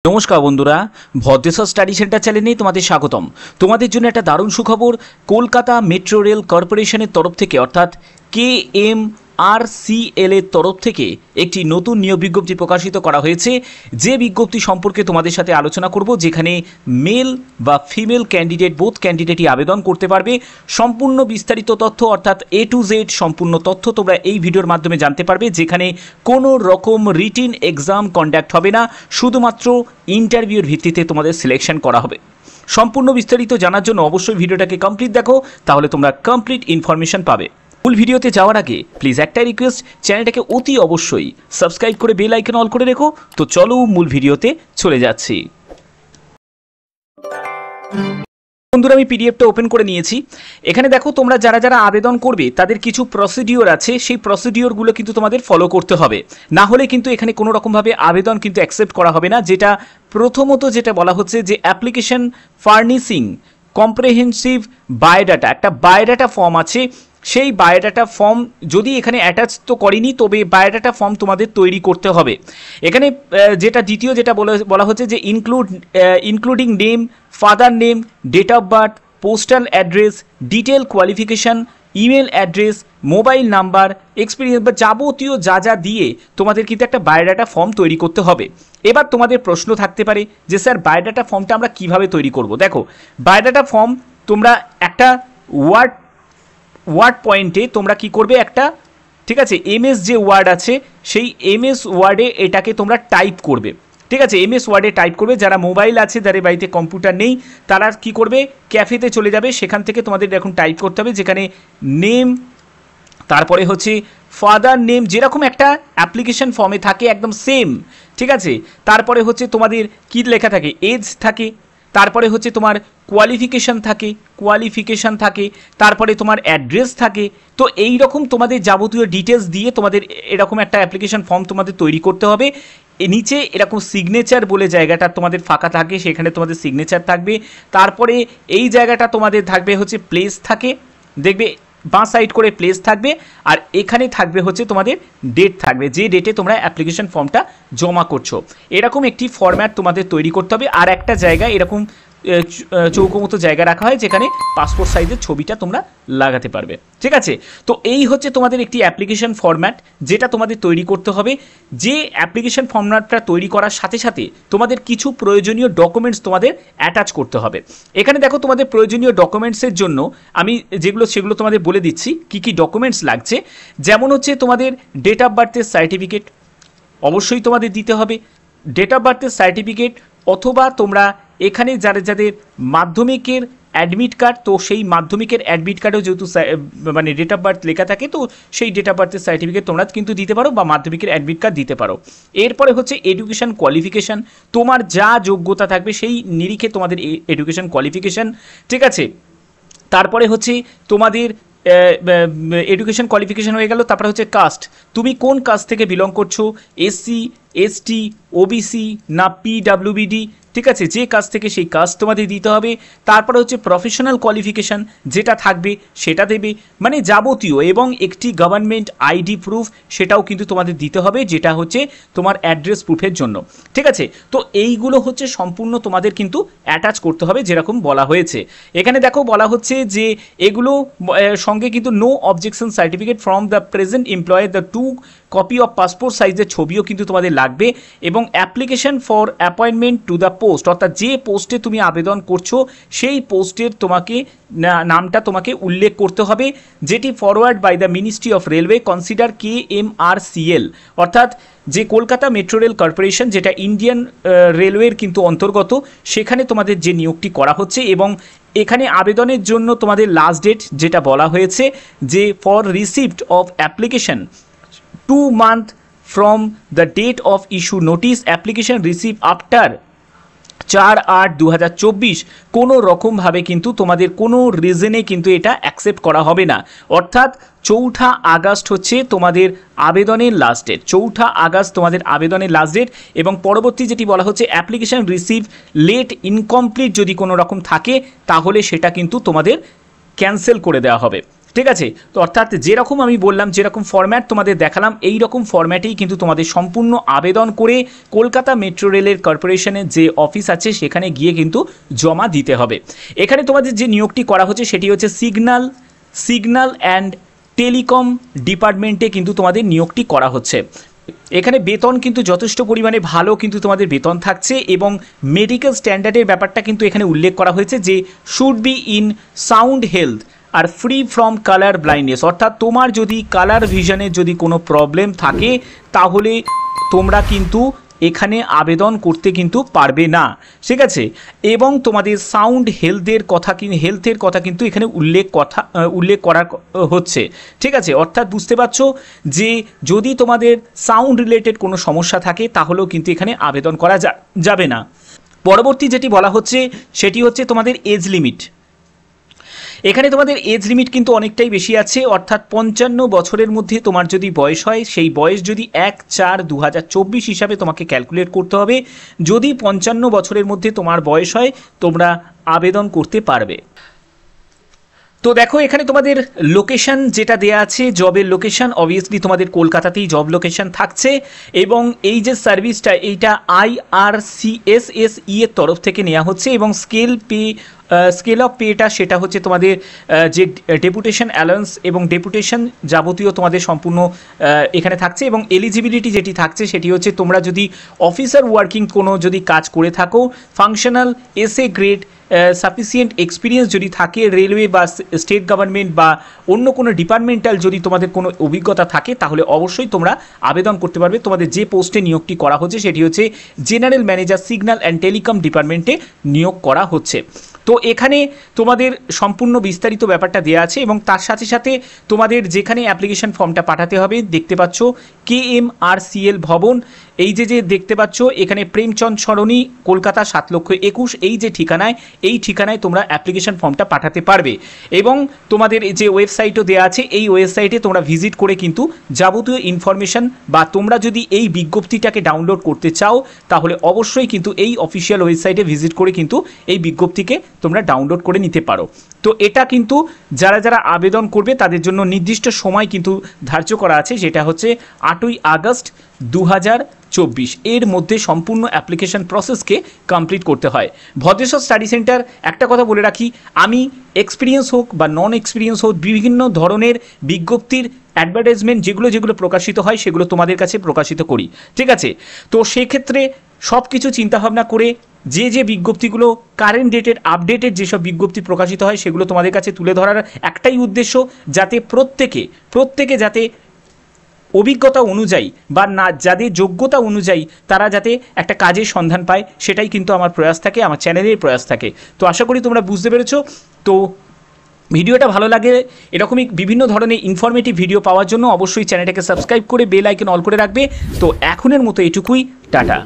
নমস্কার বন্ধুরা, Bhadreswar study centre চ্যানেলে তোমাদের স্বাগতম। তোমাদের জন্য একটা দারুণ সুখবর। কলকাতা মেট্রো রেল কর্পোরেশনের তরফ থেকে অর্থাৎ KMRCL এর তরফ থেকে একটি নতুন নিয়োগ বিজ্ঞপ্তি প্রকাশিত করা হয়েছে, যে বিজ্ঞপ্তি সম্পর্কে তোমাদের সাথে আলোচনা করব, যেখানে মেল বা ফিমেল ক্যান্ডিডেট বোথ ক্যান্ডিডেটই আবেদন করতে পারবে। সম্পূর্ণ বিস্তারিত তথ্য অর্থাৎ A to Z সম্পূর্ণ তথ্য তোমরা এই ভিডিওর মাধ্যমে জানতে পারবে, যেখানে কোনো রকম রিটিন এক্সাম কন্ডাক্ট হবে না, শুধুমাত্র ইন্টারভিউর ভিত্তিতে তোমাদের সিলেকশন করা হবে। সম্পূর্ণ বিস্তারিত জানার জন্য অবশ্যই ভিডিওটাকে কমপ্লিট দেখো, তাহলে তোমরা কমপ্লিট ইনফরমেশন পাবে। মূল ভিডিওতে যাওয়ার আগে প্লিজ একটাই রিকোয়েস্ট, চ্যানেলটাকে অতি অবশ্যই সাবস্ক্রাইব করে বেল আইকন অল করে রেখো। তো চলো মূল ভিডিওতে চলে যাচ্ছি। বন্ধুরা, আমি পিডিএফটা ওপেন করে নিয়েছি। এখানে দেখো, তোমরা যারা যারা আবেদন করবে তাদের কিছু প্রসিডিওর আছে, সেই প্রসিডিওরগুলো কিন্তু তোমাদের ফলো করতে হবে, না হলে কিন্তু এখানে কোনো রকমভাবে আবেদন কিন্তু অ্যাকসেপ্ট করা হবে না। যেটা প্রথমত যেটা বলা হচ্ছে যে অ্যাপ্লিকেশন ফার্নিশিং কম্প্রেহেন্সিভ বায়োডাটা, একটা বায়োডাটা ফর্ম আছে। সেই বায়োডাটা ফর্ম যদি এখানে অ্যাটাচ তো করেনি, তবে বায়োডাটা ফর্ম তোমাদের তৈরি করতে হবে। এখানে যেটা দ্বিতীয় যেটা বলা হচ্ছে যে including name, father name, date of birth, postal address, detail qualification, email address, mobile number, experience বা যাবতীয় যা যা দিয়ে তোমাদের কিন্তু একটা বায়োডাটা ফর্ম তৈরি করতে হবে। এবার তোমাদের প্রশ্ন থাকতে পারে যে স্যার বায়োডাটা ফর্মটা আমরা কিভাবে তৈরি করব। দেখো, বায়োডাটা ফর্ম তোমরা একটা ওয়ার্ড পয়েন্টে তোমরা কি করবে, একটা ঠিক আছে MS যে ওয়ার্ড আছে সেই MS ওয়ার্ডে এটাকে তোমরা টাইপ করবে। ঠিক আছে, MS ওয়ার্ডে টাইপ করবে। যারা মোবাইল আছে, যাদের বাড়িতে কম্পিউটার নেই, তারা কি করবে, ক্যাফেতে চলে যাবে, সেখান থেকে তোমাদের এখন টাইপ করতে হবে, যেখানে নেম, তারপরে হচ্ছে ফাদার নেম, যেরকম একটা অ্যাপ্লিকেশন ফর্মে থাকে একদম সেম। ঠিক আছে, তারপরে হচ্ছে তোমাদের কী লেখা থাকে, এজ থাকে, তারপরে হচ্ছে তোমার কোয়ালিফিকেশান থাকে, তারপরে তোমার অ্যাড্রেস থাকে। তো এই রকম তোমাদের যাবতীয় ডিটেলস দিয়ে তোমাদের এরকম একটা অ্যাপ্লিকেশন ফর্ম তোমাদের তৈরি করতে হবে। নিচে এরকম সিগনেচার বলে জায়গাটা তোমাদের ফাঁকা থাকে, সেখানে তোমাদের সিগনেচার থাকবে। তারপরে এই জায়গাটা তোমাদের থাকবে হচ্ছে প্লেস থাকে, দেখবে বাঁ সাইড করে প্লেস থাকবে, আর এখানে থাকবে হচ্ছে তোমাদের ডেট থাকবে, যে ডেটে তোমরা অ্যাপ্লিকেশন ফর্মটা জমা করছো। এরকম একটি ফরম্যাট তোমাদের তৈরি করতে হবে। আর একটা জায়গায় এরকম চৌকো মতো জায়গা রাখা হয়, যেখানে পাসপোর্ট সাইজের ছবিটা তোমরা লাগাতে পারবে। ঠিক আছে, তো এই হচ্ছে তোমাদের একটি অ্যাপ্লিকেশন ফরম্যাট, যেটা তোমাদের তৈরি করতে হবে। যে অ্যাপ্লিকেশন ফরম্যাটটা তৈরি করার সাথে সাথে তোমাদের কিছু প্রয়োজনীয় ডকুমেন্টস তোমাদের অ্যাটাচ করতে হবে। এখানে দেখো, তোমাদের প্রয়োজনীয় ডকুমেন্টসের জন্য আমি সেগুলো তোমাদের বলে দিচ্ছি কি কি ডকুমেন্টস লাগছে। যেমন হচ্ছে তোমাদের ডেট অফ বার্থের সার্টিফিকেট অবশ্যই তোমাদের দিতে হবে, ডেট অফ বার্থের সার্টিফিকেট, অথবা তোমরা এখানে যাদের মাধ্যমিকের অ্যাডমিট কার্ড, তো সেই মাধ্যমিকের অ্যাডমিট কার্ডেও যেহেতু মানে ডেট অফ বার্থ লেখা থাকে, তো সেই ডেট অফ বার্থের সার্টিফিকেট তোমরা কিন্তু দিতে পারো, বা মাধ্যমিকের অ্যাডমিট কার্ড দিতে পারো। এরপরে হচ্ছে এডুকেশন কোয়ালিফিকেশান, তোমার যা যোগ্যতা থাকবে সেই নিরিখে তোমাদের এডুকেশন কোয়ালিফিকেশান। ঠিক আছে, তারপরে হচ্ছে তোমাদের এডুকেশন কোয়ালিফিকেশান হয়ে গেল। তারপরে হচ্ছে কাস্ট, তুমি কোন কাস্ট থেকে বিলং করছো, SC ST OBC না PWBD। ঠিক আছে, যে কাজ থেকে সেই কাজ তোমাদের দিতে হবে। তারপরে হচ্ছে প্রফেশনাল কোয়ালিফিকেশান যেটা থাকবে সেটা দেবে, মানে যাবতীয়, এবং একটি গভর্নমেন্ট ID প্রুফ সেটাও কিন্তু তোমাদের দিতে হবে, যেটা হচ্ছে তোমার অ্যাড্রেস প্রুফের জন্য। ঠিক আছে, তো এইগুলো হচ্ছে সম্পূর্ণ তোমাদের কিন্তু অ্যাটাচ করতে হবে, যেরকম বলা হয়েছে। এখানে দেখো বলা হচ্ছে যে এগুলো সঙ্গে কিন্তু no objection certificate from the present employer, the 2 copy of passport সাইজের ছবিও কিন্তু তোমাদের লাগবে, এবং application for appointment to the post, অর্থাৎ যে পোস্টে তুমি আবেদন করছো সেই পোস্টের তোমাকে নামটা তোমাকে উল্লেখ করতে হবে, যেটি forward by the ministry of railway consider KMRCL, অর্থাৎ যে কলকাতা মেট্রো রেল কর্পোরেশন, যেটা ইন্ডিয়ান রেলওয়ের কিন্তু অন্তর্গত, সেখানে তোমাদের যে নিয়োগটি করা হচ্ছে। এবং এখানে আবেদনের জন্য তোমাদের লাস্ট ডেট যেটা বলা হয়েছে যে for receipt of application 2 months from the date of issue notice, application receive after 4/8/2024, কোনো রকমভাবে কিন্তু তোমাদের কোনো রিজনে কিন্তু এটা অ্যাকসেপ্ট করা হবে না। অর্থাৎ 4 আগস্ট হচ্ছে তোমাদের আবেদনের লাস্ট ডেট, 4 আগস্ট তোমাদের আবেদনের লাস্ট ডেট। এবং পরবর্তী যেটি বলা হচ্ছে অ্যাপ্লিকেশন রিসিভ লেট ইনকমপ্লিট যদি কোনো রকম থাকে, তাহলে সেটা কিন্তু তোমাদের ক্যান্সেল করে দেওয়া হবে। ঠিক আছে। তো অর্থাৎ যেরকম আমি বললাম, যেরকম ফরম্যাট তোমাদের দেখালাম, এই রকম ফরম্যাটেই কিন্তু তোমাদের সম্পূর্ণ আবেদন করে কলকাতা মেট্রো রেলের কর্পোরেশনের যে অফিস আছে সেখানে গিয়ে কিন্তু জমা দিতে হবে। এখানে তোমাদের যে নিয়োগটি করা হচ্ছে সেটি হচ্ছে সিগন্যাল অ্যান্ড টেলিকম ডিপার্টমেন্টে কিন্তু তোমাদের নিয়োগটি করা হচ্ছে। এখানে বেতন কিন্তু যথেষ্ট পরিমাণে ভালো কিন্তু তোমাদের বেতন থাকছে, এবং মেডিকেল স্ট্যান্ডার্ডের ব্যাপারটা কিন্তু এখানে উল্লেখ করা হয়েছে যে should be in sound health আর ফ্রি ফ্রম কালার ব্লাইন্ডনেস, অর্থাৎ তোমার যদি কালার ভিশনের যদি কোনো প্রবলেম থাকে তাহলে তোমরা কিন্তু এখানে আবেদন করতে কিন্তু পারবে না, ঠিক আছে। এবং তোমাদের সাউন্ড হেলথের কথা কিন্তু এখানে উল্লেখ করা হচ্ছে, ঠিক আছে। অর্থাৎ বুঝতে পারছো যে যদি তোমাদের সাউন্ড রিলেটেড কোনো সমস্যা থাকে তাহলেও কিন্তু এখানে আবেদন করা যাবে না। পরবর্তী যেটি বলা হচ্ছে সেটি হচ্ছে তোমাদের এজ লিমিট। এখানে তোমাদের এজ লিমিট কিন্তু অনেকটাই বেশি আছে, অর্থাৎ 55 বছরের মধ্যে তোমার যদি বয়স হয়, সেই বয়স যদি 1/4/2024 হিসাবে তোমাকে ক্যালকুলেট করতে হবে। যদি 55 বছরের মধ্যে তোমার বয়স হয় তোমরা আবেদন করতে পারবে। তো দেখো এখানে তোমাদের লোকেশন যেটা দেয়া আছে, জবের লোকেশন অবভিয়াসলি তোমাদের কলকাতাতেই জব লোকেশন থাকছে, এবং এই যে সার্ভিসটা এইটা IRCSSE এর তরফ থেকে নেওয়া হচ্ছে, এবং স্কেল অফ পেটা সেটা হচ্ছে তোমাদের যে ডেপুটেশন অ্যালাউন্স এবং ডেপুটেশন যাবতীয় তোমাদের সম্পূর্ণ এখানে থাকছে, এবং এলিজিবিলিটি যেটি থাকছে সেটি হচ্ছে তোমরা যদি অফিসার ওয়ার্কিং কোনো যদি কাজ করে থাকো, functional SA grade, sufficient experience যদি থাকে, রেলওয়ে বা স্টেট গভর্নমেন্ট বা অন্য কোনো ডিপার্টমেন্টাল যদি তোমাদের কোনো অভিজ্ঞতা থাকে তাহলে অবশ্যই তোমরা আবেদন করতে পারবে। তোমাদের যে পোস্টে নিয়োগটি করা হচ্ছে সেটি হচ্ছে general manager signal and telecom ডিপার্টমেন্টে নিয়োগ করা হচ্ছে। তো এখানে তোমাদের সম্পূর্ণ বিস্তারিত ব্যাপারটা দেওয়া আছে, এবং তার সাথে সাথে তোমাদের যেখানে অ্যাপ্লিকেশন ফর্মটা পাঠাতে হবে দেখতে পাচ্ছ KMRCL ভবন, এই যে দেখতে পাচ্ছ এখানে প্রেমচন্দ সরণি, কলকাতা 7,21,000, এই ঠিকানায় তোমরা অ্যাপ্লিকেশন ফর্মটা পাঠাতে পারবে। এবং তোমাদের যে ওয়েবসাইটও দেওয়া আছে এই ওয়েবসাইটে তোমরা ভিজিট করে কিন্তু যাবতীয় ইনফরমেশন, বা তোমরা যদি এই বিজ্ঞপ্তিটাকে ডাউনলোড করতে চাও তাহলে অবশ্যই কিন্তু এই অফিসিয়াল ওয়েবসাইটে ভিজিট করে কিন্তু এই বিজ্ঞপ্তিকে তোমরা ডাউনলোড করে নিতে পারো। তো এটা কিন্তু যারা আবেদন করবে তাদের জন্য নির্দিষ্ট সময় কিন্তু ধার্য করা আছে, যেটা হচ্ছে 8ই আগস্ট 2024, এর মধ্যে সম্পূর্ণ অ্যাপ্লিকেশন প্রসেসকে কমপ্লিট করতে হয়। ভদ্রেশ্বর স্টাডি সেন্টার, একটা কথা বলে রাখি, আমি এক্সপিরিয়েন্স হোক বা নন এক্সপিরিয়েন্স হোক বিভিন্ন ধরনের বিজ্ঞপ্তির অ্যাডভার্টাইজমেন্ট যেগুলো প্রকাশিত হয় সেগুলো তোমাদের কাছে প্রকাশিত করি, ঠিক আছে। তো সেক্ষেত্রে সব কিছু চিন্তাভাবনা করে যে বিজ্ঞপ্তিগুলো কারেন্ট ডেটের আপডেটেড যেসব বিজ্ঞপ্তি প্রকাশিত হয় সেগুলো তোমাদের কাছে তুলে ধরার একটাই উদ্দেশ্য, যাতে প্রত্যেকে যাতে অভিজ্ঞতা অনুযায়ী বা না যাদের যোগ্যতা অনুযায়ী তারা যাতে একটা কাজের সন্ধান পায়, সেটাই কিন্তু আমার প্রয়াস থাকে, আমার চ্যানেলের প্রয়াস থাকে। তো আশা করি তোমরা বুঝতে পেরেছো। তো ভিডিওটা ভালো লাগে, এরকমই বিভিন্ন ধরনের ইনফরমেটিভ ভিডিও পাওয়ার জন্য অবশ্যই চ্যানেলটাকে সাবস্ক্রাইব করে বেল আইকন অল করে রাখবে। তো এখনের মতো এটুকুই, টাটা।